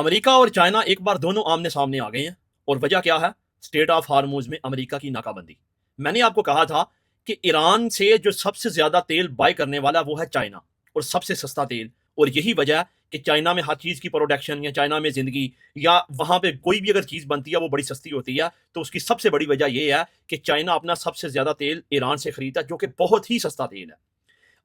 America और China एक बार दोनों आमने सामने आ गए हैं। और वजह क्या है? स्टेट ऑफ हार्मूज में अमेरिका की नाकाबंदी। मैंने आपको कहा था कि ईरान से जो सबसे ज्यादा तेल बाय करने वाला वो है चाइना, और सबसे सस्ता तेल। और यही वजह है कि चाइना में हर चीज की प्रोडक्शन, या चाइना में जिंदगी, या वहां पे कोई भी अगर चीज बनती है वो बड़ी सस्ती होती है। तो उसकी सबसे बड़ी वजह यह है कि चाइना अपना सबसे ज्यादा तेल ईरान से खरीदता है, जो कि बहुत ही सस्ता तेल है।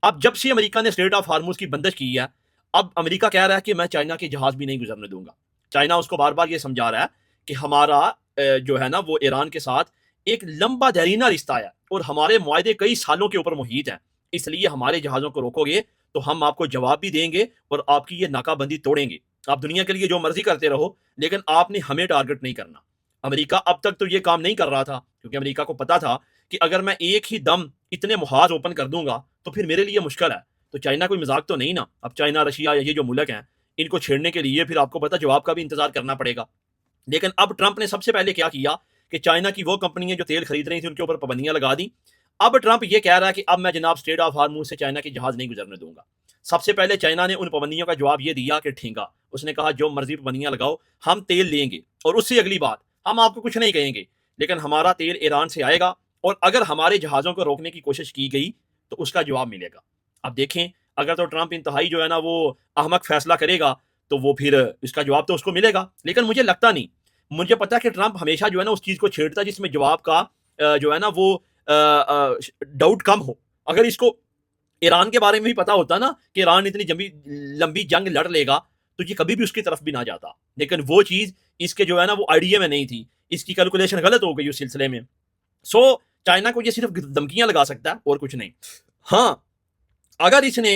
अब जब से अमेरिका ने स्ट्रेट ऑफ हार्मूज की बंदिश की है, अब अमेरिका कह रहा है कि मैं चाइना के जहाज भी नहीं गुजरने दूंगा। चाइना उसको बार बार ये समझा रहा है कि हमारा जो है ना वो ईरान के साथ एक लंबा देरीना रिश्ता है, और हमारे मुआहदे कई सालों के ऊपर मुहित हैं। इसलिए हमारे जहाज़ों को रोकोगे तो हम आपको जवाब भी देंगे और आपकी ये नाकाबंदी तोड़ेंगे। आप दुनिया के लिए जो मर्जी करते रहो, लेकिन आपने हमें टारगेट नहीं करना। अमेरिका अब तक तो ये काम नहीं कर रहा था, क्योंकि अमेरिका को पता था कि अगर मैं एक ही दम इतने मुहाज ओपन कर दूंगा तो फिर मेरे लिए मुश्किल है। तो चाइना कोई मजाक तो नहीं ना। अब चाइना, रशिया, ये जो मुल्क हैं, इनको छेड़ने के लिए फिर आपको पता जवाब का भी इंतजार करना पड़ेगा। लेकिन अब ट्रंप ने सबसे पहले क्या किया कि चाइना की वो कंपनियां जो तेल खरीद रही थी उनके ऊपर पाबंदियां लगा दी। अब ट्रंप ये कह रहा है कि अब मैं जनाब स्ट्रेट ऑफ हार्मूज से चाइना के जहाज नहीं गुजरने दूंगा। सबसे पहले चाइना ने उन पाबंदियों का जवाब ये दिया कि ठीका। उसने कहा जो मर्जी पाबंदियां लगाओ, हम तेल लेंगे, और उससे अगली बात, हम आपको कुछ नहीं कहेंगे, लेकिन हमारा तेल ईरान से आएगा, और अगर हमारे जहाजों को रोकने की कोशिश की गई तो उसका जवाब मिलेगा। अब देखें, अगर तो ट्रंप इंतहाई जो है ना वो अहमक फैसला करेगा, तो वो फिर इसका जवाब तो उसको मिलेगा। लेकिन मुझे लगता नहीं। मुझे पता है कि ट्रंप हमेशा जो है ना उस चीज को छेड़ता है जिसमें जवाब का जो है ना वो डाउट कम हो। अगर इसको ईरान के बारे में भी पता होता ना कि ईरान इतनी लंबी जंग लड़ लेगा, तो ये कभी भी उसकी तरफ भी ना जाता। लेकिन वो चीज इसके जो है ना वो आइडिया में नहीं थी। इसकी कैलकुलेशन गलत हो गई उस सिलसिले में। सो चाइना को ये सिर्फ धमकियां लगा सकता है और कुछ नहीं। हाँ, अगर इसने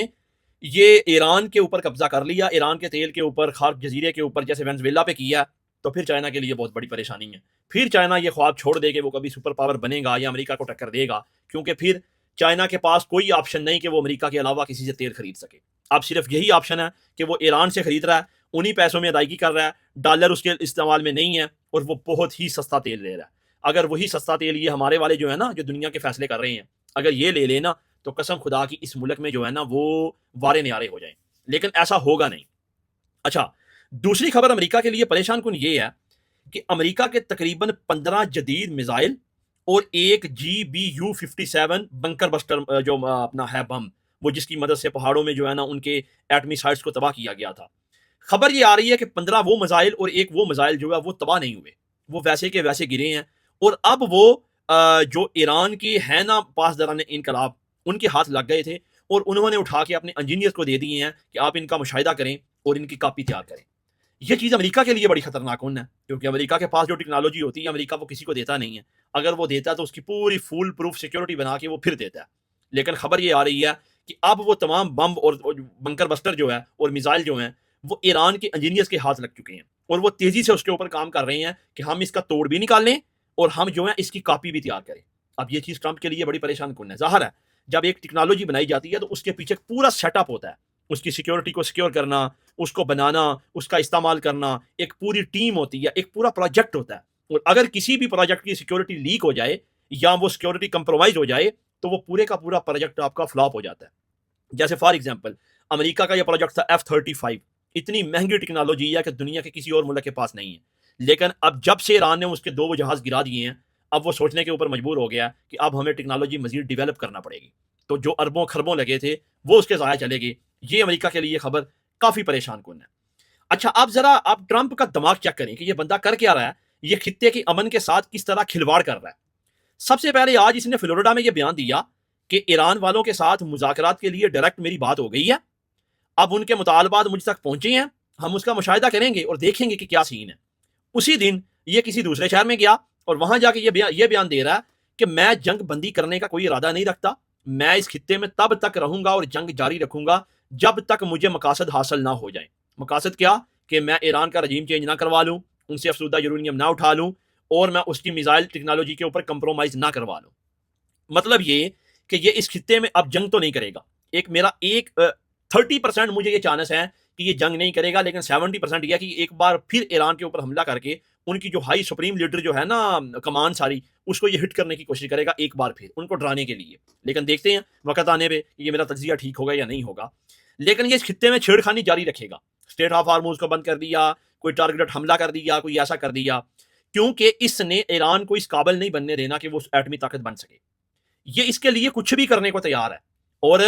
ये ईरान के ऊपर कब्जा कर लिया, ईरान के तेल के ऊपर, खार्क जजीरे के ऊपर, जैसे वेनेजुएला पे किया, तो फिर चाइना के लिए बहुत बड़ी परेशानी है। फिर चाइना ये ख्वाब छोड़ दे कि वो कभी सुपर पावर बनेगा या अमेरिका को टक्कर देगा, क्योंकि फिर चाइना के पास कोई ऑप्शन नहीं कि वो अमेरिका के अलावा किसी से तेल खरीद सके। अब सिर्फ यही ऑप्शन है कि वो ईरान से खरीद रहा है, उन्हीं पैसों में अदायगी कर रहा है, डॉलर उसके इस्तेमाल में नहीं है, और वो बहुत ही सस्ता तेल ले रहा है। अगर वही सस्ता तेल ये हमारे वाले जो है ना, जो दुनिया के फैसले कर रहे हैं, अगर ये ले लेना, तो कसम खुदा की इस मुल्क में जो है ना वो वारे न्यारे हो जाए। लेकिन ऐसा होगा नहीं। अच्छा, दूसरी खबर अमेरिका के लिए परेशान कुन ये है कि अमेरिका के तकरीबन 15 जदीद मिसाइल और एक GBU-57 बंकर बस्टर जो अपना है बम, वो जिसकी मदद से पहाड़ों में जो है ना उनके एटमी साइट्स को तबाह किया गया था। खबर ये आ रही है कि 15 वो मिसाइल और एक वो मिसाइल जो है वो तबाह नहीं हुए, वो वैसे के वैसे गिरे हैं। और अब वो जो ईरान की है ना पासदारान इनकलाब, उनके हाथ लग गए थे, और उन्होंने उठा के अपने इंजीनियर्स को दे दिए हैं कि आप इनका मुशाहिदा करें और इनकी कापी तैयार करें। ये चीज़ अमेरिका के लिए बड़ी खतरनाक है, क्योंकि अमेरिका के पास जो टेक्नोलॉजी होती है, अमेरिका वो किसी को देता नहीं है। अगर वो देता है तो उसकी पूरी फुल प्रूफ सिक्योरिटी बना के वो फिर देता है। लेकिन खबर ये आ रही है कि अब वो तमाम बम और बंकर बस्टर जो है और मिसाइल जो हैं, वो ईरान के इंजीनियर्स के हाथ लग चुके हैं, और वो तेजी से उसके ऊपर काम कर रहे हैं कि हम इसका तोड़ भी निकाल लें और हम जो है इसकी कॉपी भी तैयार करें। अब ये चीज़ ट्रंप के लिए बड़ी परेशान कौन है। जाहिर है, जब एक टेक्नोलॉजी बनाई जाती है तो उसके पीछे पूरा सेटअप होता है। उसकी सिक्योरिटी को सिक्योर करना, उसको बनाना, उसका इस्तेमाल करना, एक पूरी टीम होती है, एक पूरा प्रोजेक्ट होता है। और अगर किसी भी प्रोजेक्ट की सिक्योरिटी लीक हो जाए या वो सिक्योरिटी कंप्रोमाइज हो जाए, तो वो पूरे का पूरा प्रोजेक्ट आपका फ्लॉप हो जाता है। जैसे फॉर एग्जाम्पल, अमेरिका का यह प्रोजेक्ट था F-35। इतनी महंगी टेक्नोलॉजी है कि दुनिया के किसी और मुल्क के पास नहीं है। लेकिन अब जब से ईरान ने उसके दो जहाज गिरा दिए हैं, अब वो सोचने के ऊपर मजबूर हो गया कि अब हमें टेक्नोलॉजी मजीद डेवलप करना पड़ेगी। तो जो अरबों खरबों लगे थे वो उसके ज़ाया चले गए। ये अमेरिका के लिए खबर काफ़ी परेशान कौन है। अच्छा, आप जरा आप ट्रंप का दिमाग चेक करें कि ये बंदा कर क्या रहा है, ये खित्ते के अमन के साथ किस तरह खिलवाड़ कर रहा है। सबसे पहले आज इसने फ्लोरिडा में ये बयान दिया कि ईरान वालों के साथ मुज़ाकरात के लिए डायरेक्ट मेरी बात हो गई है, अब उनके मुतालबात मुझ तक पहुंचे हैं, हम उसका मुशाहिदा करेंगे और देखेंगे कि क्या सीन है। उसी दिन ये किसी दूसरे शहर में गया और वहां जाके ये बयान दे रहा है कि मैं जंग बंदी करने का कोई इरादा नहीं रखता, मैं इस खित्ते में तब तक रहूंगा और जंग जारी रखूंगा जब तक मुझे मकासद हासिल ना हो जाए। मकासद क्या? कि मैं ईरान का रजीम चेंज ना करवा लूँ, उनसे अफसुदा यूरेनियम ना उठा लूँ, और मैं उसकी मिसाइल टेक्नोलॉजी के ऊपर कंप्रोमाइज ना करवा लूँ। मतलब ये कि ये इस खित्ते में अब जंग तो नहीं करेगा। एक मेरा एक 30% मुझे ये चांस है कि ये जंग नहीं करेगा, लेकिन 70% यह कि एक बार फिर ईरान के ऊपर हमला करके उनकी जो हाई सुप्रीम लीडर जो है ना कमान सारी, उसको ये हिट करने की कोशिश करेगा एक बार फिर, उनको डराने के लिए। लेकिन देखते हैं वक्त आने पे ये मेरा तजिया ठीक होगा या नहीं होगा। लेकिन ये इस खित्ते में छेड़खानी जारी रखेगा। स्टेट ऑफ हार्मूज को बंद कर दिया, कोई टारगेटेड हमला कर दिया, कोई ऐसा कर दिया, क्योंकि इसने ईरान को इस काबिल नहीं बनने देना कि वो एटमी ताकत बन सके। ये इसके लिए कुछ भी करने को तैयार है। और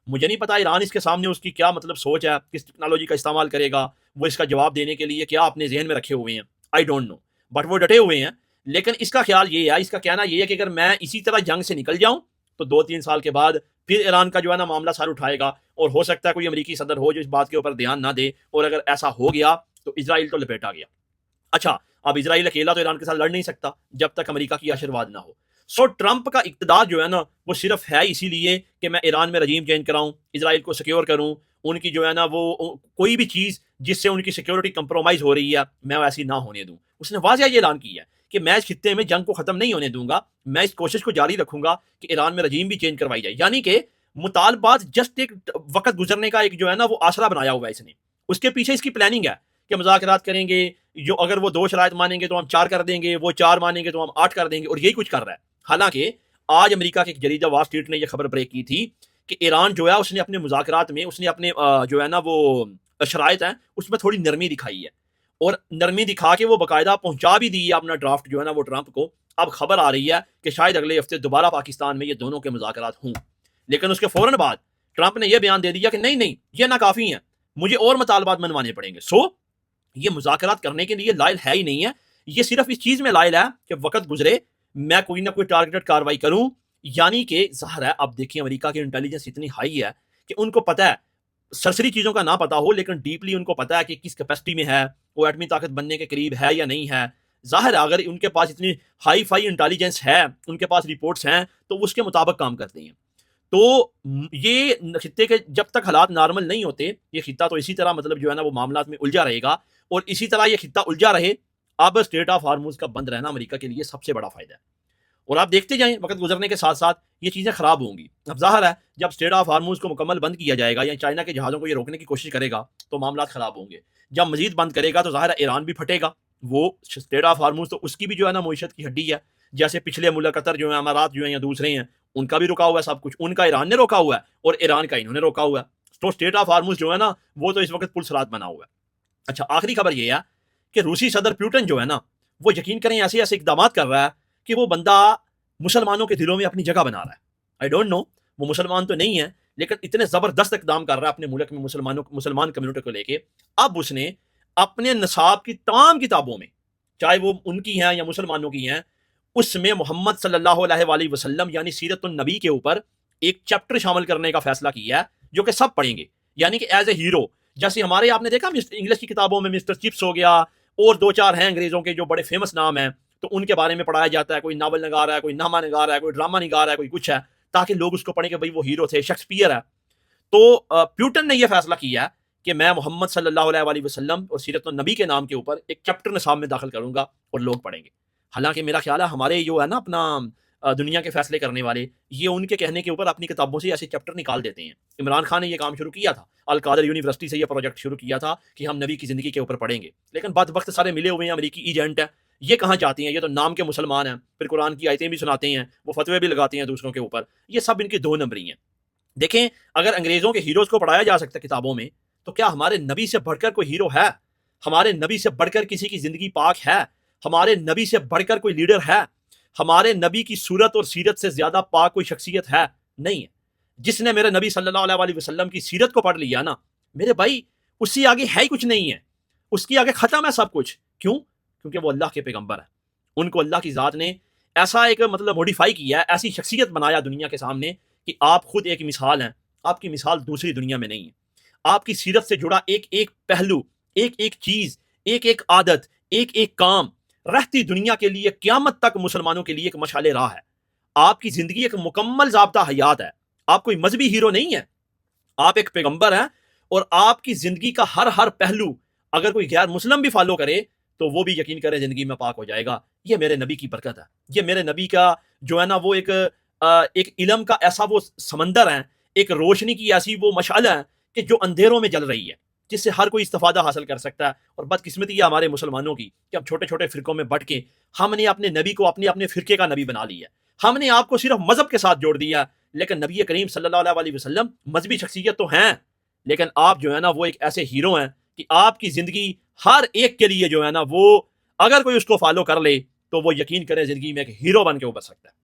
मुझे नहीं पता ईरान इसके सामने उसकी क्या मतलब सोच है, किस टेक्नोलॉजी का इस्तेमाल करेगा, वो इसका जवाब देने के लिए क्या अपने जहन में रखे हुए हैं, आई डोंट नो, बट वो डटे हुए हैं। लेकिन इसका ख्याल ये है, इसका कहना ये है कि अगर मैं इसी तरह जंग से निकल जाऊं तो 2-3 साल के बाद फिर ईरान का जो है ना मामला सर उठाएगा, और हो सकता है कोई अमेरिकी सदर हो जो इस बात के ऊपर ध्यान ना दे, और अगर ऐसा हो गया तो इसराइल तो लपेटा गया। अच्छा, अब इसराइल अकेला तो ईरान के साथ लड़ नहीं सकता जब तक अमेरिका की आशीर्वाद ना हो। सो ट्रंप का इक़्तिदार जो है ना वो सिर्फ है इसीलिए कि मैं ईरान में रजीम चेंज कराऊं, इसराइल को सिक्योर करूं, उनकी जो है ना वो कोई भी चीज़ जिससे उनकी सिक्योरिटी कंप्रोमाइज़ हो रही है मैं वैसी ना होने दूं। उसने वाज़ह ये ऐलान किया है कि मैं इस खित्ते में जंग को ख़त्म नहीं होने दूंगा, मैं इस कोशिश को जारी रखूंगा कि ईरान में रजीम भी चेंज करवाई जाए। यानी कि मुतालबात जस्ट एक वक्त गुजरने का एक जो है ना वो आसरा बनाया हुआ है इसने। उसके पीछे इसकी प्लानिंग है कि मुज़ाकरात करेंगे, जो अगर वो 2 शराइत मानेंगे तो हम 4 कर देंगे, वो 4 मानेंगे तो हम 8 कर देंगे, और यही कुछ कर रहा है। हालांकि आज अमेरिका के एक जरीदा वॉल स्ट्रीट ने यह खबर ब्रेक की थी कि ईरान जो है उसने अपने मुज़ाकरात में उसने अपने जो है ना वो शराइत हैं उसमें थोड़ी नरमी दिखाई है, और नरमी दिखा के वो बाकायदा पहुंचा भी दी है अपना ड्राफ्ट जो है ना वो ट्रंप को। अब खबर आ रही है कि शायद अगले हफ्ते दोबारा पाकिस्तान में ये दोनों के मुज़ाकरात हों। लेकिन उसके फौरन बाद ट्रंप ने यह बयान दे दिया कि नहीं नहीं ये नाकाफ़ी है, मुझे और मुतालबात मनवाने पड़ेंगे। सो ये मुज़ाकरात करने के लिए लायल है ही नहीं है, ये सिर्फ इस चीज़ में लायल है कि वक्त गुजरे, मैं कोई ना कोई टारगेटेड कार्रवाई करूं। यानी कि ज़ाहिर है, अब देखिए अमेरिका की इंटेलिजेंस इतनी हाई है कि उनको पता है, सरसरी चीज़ों का ना पता हो लेकिन डीपली उनको पता है कि किस कैपेसिटी में है, वो एटमी ताकत बनने के करीब है या नहीं है। ज़ाहिर है अगर उनके पास इतनी हाई फाई इंटेलिजेंस है, उनके पास रिपोर्ट्स हैं, तो उसके मुताबिक काम करते हैं। तो ये खित्ते के जब तक हालात नॉर्मल नहीं होते, ये खित्ता तो इसी तरह मतलब जो है ना वो मामलात में उलझा रहेगा, और इसी तरह ये खित्ता उलझा रहे। अब स्ट्रेट ऑफ हार्मूज का बंद रहना अमेरिका के लिए सबसे बड़ा फायदा है, और आप देखते जाएं वक्त गुजरने के साथ साथ ये चीज़ें खराब होंगी। अब जाहिर है जब स्ट्रेट ऑफ हार्मूज को मुकम्मल बंद किया जाएगा या चाइना के जहाज़ों को ये रोकने की कोशिश करेगा तो मामला खराब होंगे। जब मजीद बंद करेगा तो जाहिर है ईरान भी फटेगा। वो स्ट्रेट ऑफ हार्मूज तो उसकी भी जो है ना मईशत की हड्डी है, जैसे पिछले मुल्क कतर जो है, अमारात जो है या दूसरे हैं, उनका भी रुका हुआ है सब कुछ, उनका ईरान ने रोका हुआ है और ईरान का इन्होंने रोका हुआ है। तो स्ट्रेट ऑफ हार्मूज जो है ना वो तो इस वक्त पुलसरात बना हुआ है। अच्छा, आखिरी खबर ये है कि रूसी सदर पुतिन जो है ना वो यकीन करें ऐसे ऐसे इकदाम कर रहा है कि वो बंदा मुसलमानों के दिलों में अपनी जगह बना रहा है। आई डोंट नो, वो मुसलमान तो नहीं है लेकिन इतने जबरदस्त इकदाम कर रहा है अपने मुल्क में मुसलमान कम्युनिटी को लेके। अब उसने अपने नसाब की तमाम किताबों में, चाहे वो उनकी हैं या मुसलमानों की हैं, उसमें मोहम्मद सल्लल्लाहु अलैहि वसल्लम यानी सीरत नबी के ऊपर एक चैप्टर शामिल करने का फैसला किया है जो कि सब पढ़ेंगे। यानी कि एज ए हीरो, जैसे हमारे आपने देखा इंग्लिश की किताबों में मिस्टर चिप्स हो गया और 2-4 हैं अंग्रेजों के जो बड़े फेमस नाम हैं, तो उनके बारे में पढ़ाया जाता है। कोई नावल नगार है, कोई नामा नगार है, कोई ड्रामा निगार है, कोई कुछ है, ताकि लोग उसको पढ़ें कि भाई वो हीरो थे, शेक्सपियर है। तो प्यूटन ने यह फैसला किया कि मैं मोहम्मद सल्लल्लाहु अलैहि वसल्लम और सीरत नबी के नाम के ऊपर एक चैप्टर निसाब में दाखिल करूंगा और लोग पढ़ेंगे। हालांकि मेरा ख्याल है हमारे जो है ना अपना दुनिया के फैसले करने वाले, ये उनके कहने के ऊपर अपनी किताबों से ऐसे चैप्टर निकाल देते हैं। इमरान खान ने यह काम शुरू किया था, अल कादर यूनिवर्सिटी से यह प्रोजेक्ट शुरू किया था कि हम नबी की ज़िंदगी के ऊपर पढ़ेंगे, लेकिन बाद वक्त सारे मिले हुए हैं अमेरिकी एजेंट है, ये कहाँ जाती हैं, ये तो नाम के मुसलमान हैं, फिर कुरान की आयतें भी सुनाते हैं, वो फतवे भी लगाते हैं दूसरों के ऊपर। ये सब इनकी 2 नंबरी हैं। देखें, अगर अंग्रेज़ों के हीरोज़ को पढ़ाया जा सकता है किताबों में, तो क्या हमारे नबी से बढ़कर कोई हीरो है? हमारे नबी से बढ़कर किसी की ज़िंदगी पाक है? हमारे नबी से बढ़कर कोई लीडर है? हमारे नबी की सूरत और सीरत से ज़्यादा पाक कोई शख्सियत है? नहीं है। जिसने मेरे नबी सल्लल्लाहु अलैहि वसल्लम की सीरत को पढ़ लिया ना, मेरे भाई उससे आगे है ही कुछ नहीं है, उसकी आगे ख़त्म है सब कुछ। क्यों? क्योंकि वो अल्लाह के पैगंबर है। उनको अल्लाह की ज़ात ने ऐसा एक मतलब मॉडिफाई किया है, ऐसी शख्सियत बनाया दुनिया के सामने कि आप खुद एक मिसाल हैं, आपकी मिसाल दूसरी दुनिया में नहीं है। आपकी सीरत से जुड़ा एक एक पहलू, एक एक चीज़, एक एक आदत, एक एक काम रहती दुनिया के लिए क़यामत तक मुसलमानों के लिए एक मशाले राह है। आपकी ज़िंदगी एक मुकम्मल ज़ाब्ता हयात है। आप कोई मजहबी हीरो नहीं है, आप एक पैगंबर हैं, और आपकी ज़िंदगी का हर हर पहलू अगर कोई गैर मुस्लिम भी फॉलो करे तो वो भी यकीन करे ज़िंदगी में पाक हो जाएगा। ये मेरे नबी की बरकत है। ये मेरे नबी का जो है ना वो एक इल्म का ऐसा वो समंदर है, एक रोशनी की ऐसी वो मशाल है कि जो अंधेरों में जल रही है, जिससे हर कोई इस्तिफादा हासिल कर सकता है। और बदकिस्मती है हमारे मुसलमानों की कि अब छोटे छोटे फ़िरकों में बट के हमने अपने नबी को अपने अपने फ़िरके का नबी बना लिया। हमने आपको सिर्फ मजहब के साथ जोड़ दिया, लेकिन नबी करीम सल्लल्लाहु अलैहि वसल्लम मजहबी शख्सियत तो हैं, लेकिन आप जो है ना वो एक ऐसे हीरो हैं कि आपकी जिंदगी हर एक के लिए जो है ना, वो अगर कोई उसको फॉलो कर ले तो वो यकीन करे जिंदगी में एक हीरो बन के उभर सकता है।